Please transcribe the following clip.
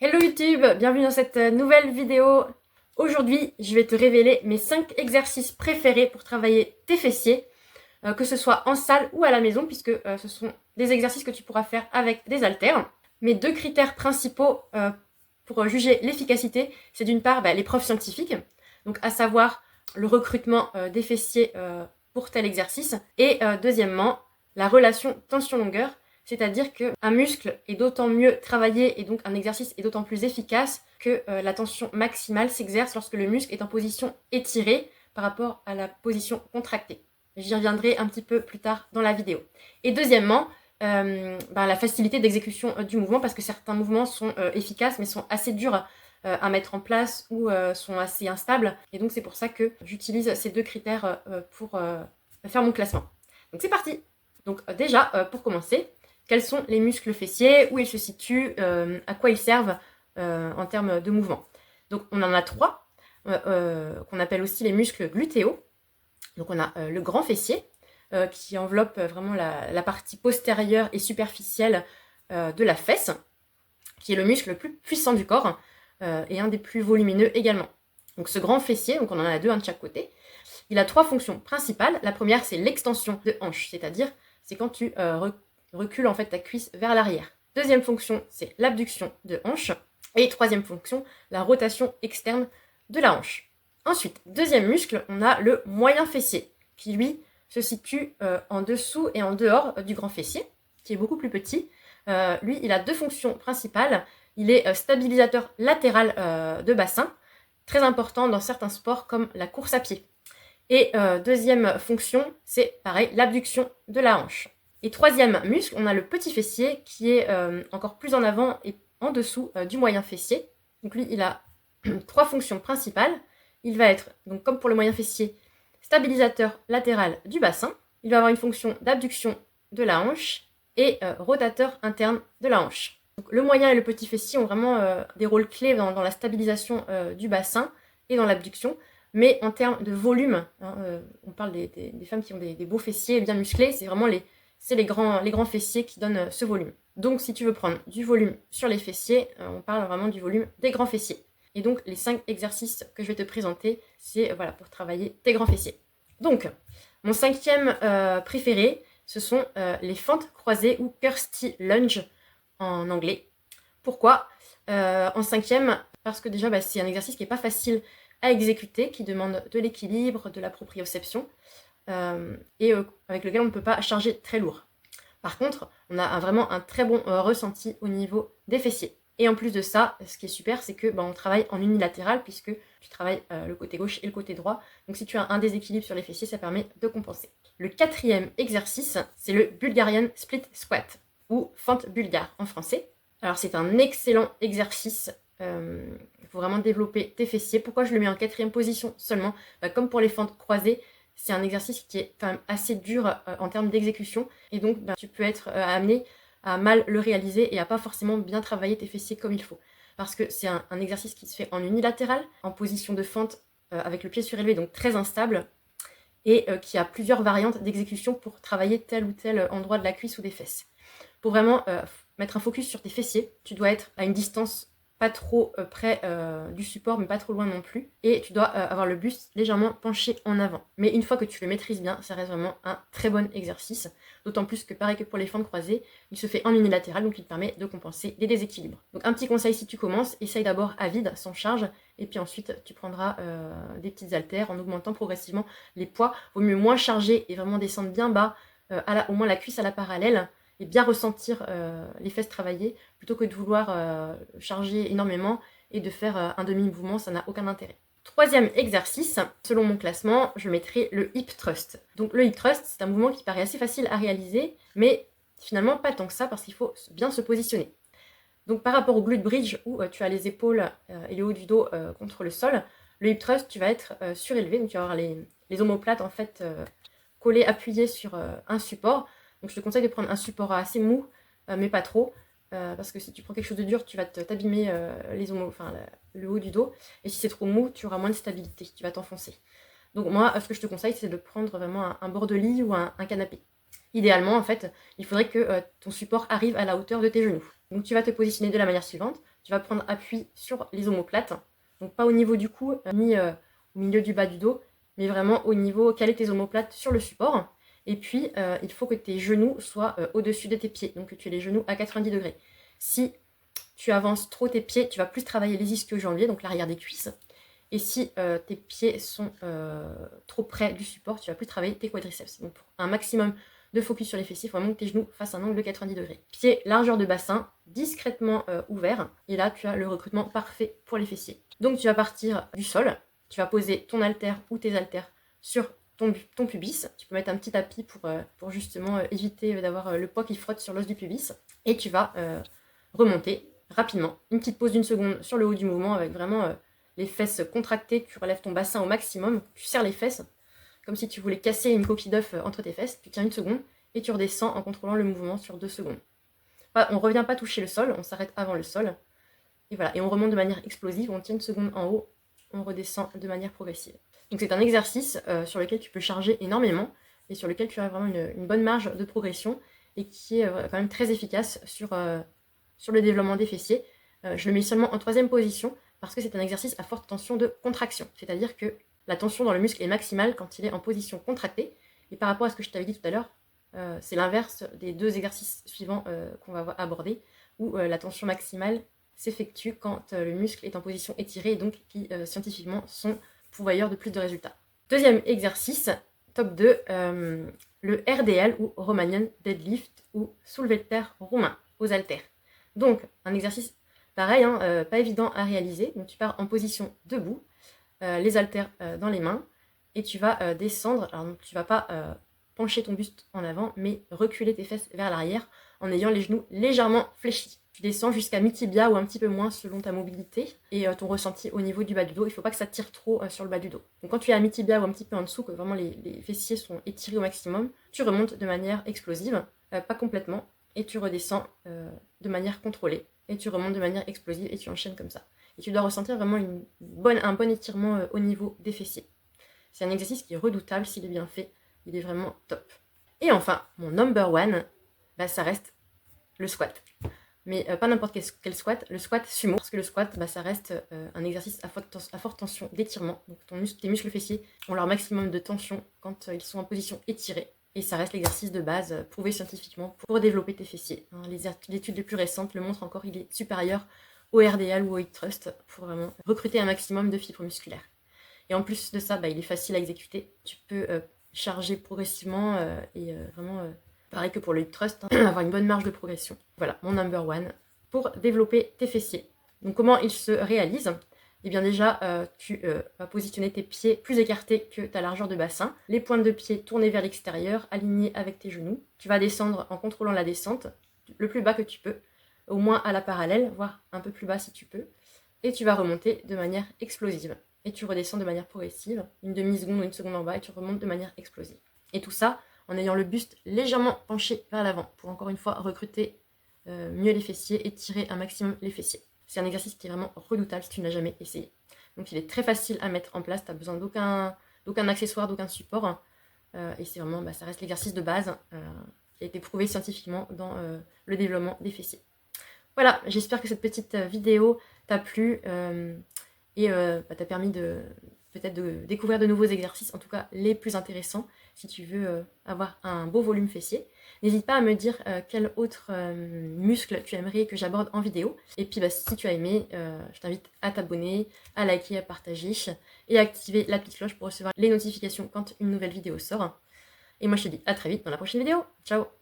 Hello YouTube, bienvenue dans cette nouvelle vidéo. Aujourd'hui, je vais te révéler mes 5 exercices préférés pour travailler tes fessiers, que ce soit en salle ou à la maison, puisque ce sont des exercices que tu pourras faire avec des haltères. Mes 2 critères principaux pour juger l'efficacité, c'est d'une part les preuves scientifiques, donc à savoir le recrutement des fessiers pour tel exercice, et deuxièmement, la relation tension-longueur. C'est-à-dire qu'un muscle est d'autant mieux travaillé et donc un exercice est d'autant plus efficace que la tension maximale s'exerce lorsque le muscle est en position étirée par rapport à la position contractée. J'y reviendrai un petit peu plus tard dans la vidéo. Et deuxièmement, la facilité d'exécution du mouvement, parce que certains mouvements sont efficaces mais sont assez durs à mettre en place ou sont assez instables. Et donc c'est pour ça que j'utilise ces 2 critères pour faire mon classement. Donc c'est parti. Donc déjà, pour commencer, quels sont les muscles fessiers, où ils se situent, à quoi ils servent en termes de mouvement. Donc on en a 3, qu'on appelle aussi les muscles glutéaux. Donc on a le grand fessier, qui enveloppe vraiment la partie postérieure et superficielle de la fesse, qui est le muscle le plus puissant du corps, et un des plus volumineux également. Donc ce grand fessier, donc on en a 2, un de chaque côté, il a 3 fonctions principales. La première, c'est l'extension de hanche, c'est-à-dire c'est quand tu recule en fait ta cuisse vers l'arrière. Deuxième fonction, c'est l'abduction de hanche. Et troisième fonction, la rotation externe de la hanche. Ensuite, deuxième muscle, on a le moyen fessier, qui lui se situe en dessous et en dehors du grand fessier, qui est beaucoup plus petit. Lui, il a 2 fonctions principales. Il est stabilisateur latéral de bassin, très important dans certains sports comme la course à pied. Et deuxième fonction, c'est pareil, l'abduction de la hanche. Et troisième muscle, on a le petit fessier qui est encore plus en avant et en dessous du moyen fessier. Donc lui, il a 3 fonctions principales. Il va être, donc comme pour le moyen fessier, stabilisateur latéral du bassin. Il va avoir une fonction d'abduction de la hanche et rotateur interne de la hanche. Donc, le moyen et le petit fessier ont vraiment des rôles clés dans la stabilisation du bassin et dans l'abduction. Mais en termes de volume, on parle des femmes qui ont des beaux fessiers bien musclés, c'est vraiment les grands fessiers qui donnent ce volume. Donc si tu veux prendre du volume sur les fessiers, on parle vraiment du volume des grands fessiers. Et donc les 5 exercices que je vais te présenter, c'est pour travailler tes grands fessiers. Donc, mon 5e préféré, ce sont les fentes croisées ou Kirsty Lunge en anglais. Pourquoi en 5e, parce que déjà c'est un exercice qui n'est pas facile à exécuter, qui demande de l'équilibre, de la proprioception, et avec lequel on ne peut pas charger très lourd. Par contre, on a vraiment un très bon ressenti au niveau des fessiers. Et en plus de ça, ce qui est super, c'est que on travaille en unilatéral, puisque tu travailles le côté gauche et le côté droit. Donc si tu as un déséquilibre sur les fessiers, ça permet de compenser. Le 4e exercice, c'est le Bulgarian Split Squat, ou fente bulgare en français. Alors c'est un excellent exercice. Il faut vraiment développer tes fessiers. Pourquoi je le mets en 4e position seulement? Comme pour les fentes croisées, c'est un exercice qui est quand même assez dur en termes d'exécution. Et donc, tu peux être amené à mal le réaliser et à pas forcément bien travailler tes fessiers comme il faut. Parce que c'est un exercice qui se fait en unilatéral, en position de fente avec le pied surélevé, donc très instable, et qui a plusieurs variantes d'exécution pour travailler tel ou tel endroit de la cuisse ou des fesses. Pour vraiment mettre un focus sur tes fessiers, tu dois être à une distance pas trop près du support, mais pas trop loin non plus. Et tu dois avoir le buste légèrement penché en avant. Mais une fois que tu le maîtrises bien, ça reste vraiment un très bon exercice. D'autant plus que, pareil que pour les fentes croisées, il se fait en unilatéral, donc il te permet de compenser les déséquilibres. Donc un petit conseil si tu commences, essaye d'abord à vide, sans charge, et puis ensuite tu prendras des petites haltères en augmentant progressivement les poids. Vaut mieux moins charger et vraiment descendre bien bas, au moins la cuisse à la parallèle, et bien ressentir les fesses travailler, plutôt que de vouloir charger énormément et de faire un demi-mouvement, ça n'a aucun intérêt. 3e exercice, selon mon classement, je mettrai le hip thrust. Donc le hip thrust, c'est un mouvement qui paraît assez facile à réaliser, mais finalement pas tant que ça, parce qu'il faut bien se positionner. Donc par rapport au glute bridge, où tu as les épaules et le haut du dos contre le sol, le hip thrust, tu vas être surélevé, donc tu vas avoir les omoplates en fait collées, appuyées sur un support. Donc je te conseille de prendre un support assez mou, mais pas trop, parce que si tu prends quelque chose de dur, tu vas t'abîmer le haut du dos. Et si c'est trop mou, tu auras moins de stabilité, tu vas t'enfoncer. Donc moi, ce que je te conseille, c'est de prendre vraiment un bord de lit ou un canapé. Idéalement, en fait, il faudrait que ton support arrive à la hauteur de tes genoux. Donc tu vas te positionner de la manière suivante. tu vas prendre appui sur les omoplates. Donc pas au niveau du cou, ni au milieu du bas du dos, mais vraiment au niveau caler tes omoplates sur le support. Et puis, il faut que tes genoux soient au-dessus de tes pieds, donc que tu aies les genoux à 90 degrés. Si tu avances trop tes pieds, tu vas plus travailler les ischio-jambiers, donc l'arrière des cuisses. Et si tes pieds sont trop près du support, tu vas plus travailler tes quadriceps. Donc pour un maximum de focus sur les fessiers, il faut vraiment que tes genoux fassent un angle de 90 degrés. Pieds, largeur de bassin, discrètement ouvert. Et là, tu as le recrutement parfait pour les fessiers. Donc tu vas partir du sol. Tu vas poser ton haltère ou tes haltères sur ton pubis. Tu peux mettre un petit tapis pour justement éviter d'avoir le poids qui frotte sur l'os du pubis. Et tu vas remonter rapidement. Une petite pause d'une seconde sur le haut du mouvement avec vraiment les fesses contractées. Tu relèves ton bassin au maximum. Tu serres les fesses comme si tu voulais casser une coquille d'œuf entre tes fesses. Tu tiens une seconde et tu redescends en contrôlant le mouvement sur 2 secondes. On ne revient pas toucher le sol, on s'arrête avant le sol. Et voilà, et on remonte de manière explosive. On tient une seconde en haut, on redescend de manière progressive. Donc c'est un exercice sur lequel tu peux charger énormément et sur lequel tu as vraiment une bonne marge de progression et qui est quand même très efficace sur le développement des fessiers. Je le mets seulement en 3e position parce que c'est un exercice à forte tension de contraction. C'est-à-dire que la tension dans le muscle est maximale quand il est en position contractée. Et par rapport à ce que je t'avais dit tout à l'heure, c'est l'inverse des 2 exercices suivants qu'on va aborder, où la tension maximale s'effectue quand le muscle est en position étirée et donc qui scientifiquement sont pourvoyeurs de plus de résultats. 2e exercice, top 2, le RDL ou Romanian Deadlift ou soulevé de terre roumain aux haltères. Donc un exercice pareil, pas évident à réaliser. Donc tu pars en position debout, les haltères dans les mains et tu vas descendre. Alors donc, tu vas pas pencher ton buste en avant, mais reculer tes fesses vers l'arrière en ayant les genoux légèrement fléchis. Tu descends jusqu'à mi-tibia ou un petit peu moins selon ta mobilité et ton ressenti au niveau du bas du dos. Il ne faut pas que ça tire trop sur le bas du dos. Donc quand tu es à mi-tibia ou un petit peu en dessous, que vraiment les fessiers sont étirés au maximum, tu remontes de manière explosive, pas complètement, et tu redescends de manière contrôlée. Et tu remontes de manière explosive et tu enchaînes comme ça. Et tu dois ressentir vraiment un bon étirement au niveau des fessiers. C'est un exercice qui est redoutable s'il est bien fait. Il est vraiment top. Et enfin, mon number 1, ça reste le squat. Mais pas n'importe quel squat, le squat sumo. Parce que le squat, ça reste un exercice à forte tension d'étirement. Donc tes muscles fessiers ont leur maximum de tension quand ils sont en position étirée. Et ça reste l'exercice de base prouvé scientifiquement pour développer tes fessiers. Les études les plus récentes le montrent encore, il est supérieur au RDL ou au hip thrust pour vraiment recruter un maximum de fibres musculaires. Et en plus de ça, il est facile à exécuter. Tu peux charger progressivement et vraiment, pareil que pour le hip thrust, avoir une bonne marge de progression. Voilà, mon number 1 pour développer tes fessiers. Donc comment il se réalise ? Eh bien déjà, tu vas positionner tes pieds plus écartés que ta largeur de bassin. Les pointes de pied tournées vers l'extérieur, alignées avec tes genoux. Tu vas descendre en contrôlant la descente, le plus bas que tu peux, au moins à la parallèle, voire un peu plus bas si tu peux. Et tu vas remonter de manière explosive. Et tu redescends de manière progressive, une demi-seconde ou une seconde en bas, et tu remontes de manière explosive. Et tout ça en ayant le buste légèrement penché vers l'avant, pour encore une fois recruter mieux les fessiers et tirer un maximum les fessiers. C'est un exercice qui est vraiment redoutable si tu ne l'as jamais essayé. Donc il est très facile à mettre en place, tu n'as besoin d'aucun accessoire, d'aucun support. Et c'est vraiment, ça reste l'exercice de base qui a été prouvé scientifiquement dans le développement des fessiers. Voilà, j'espère que cette petite vidéo t'a plu et t'a permis peut-être de découvrir de nouveaux exercices, en tout cas les plus intéressants, si tu veux avoir un beau volume fessier. N'hésite pas à me dire quel autre muscle tu aimerais que j'aborde en vidéo. Et puis si tu as aimé, je t'invite à t'abonner, à liker, à partager et à activer la petite cloche pour recevoir les notifications quand une nouvelle vidéo sort. Et moi je te dis à très vite dans la prochaine vidéo. Ciao!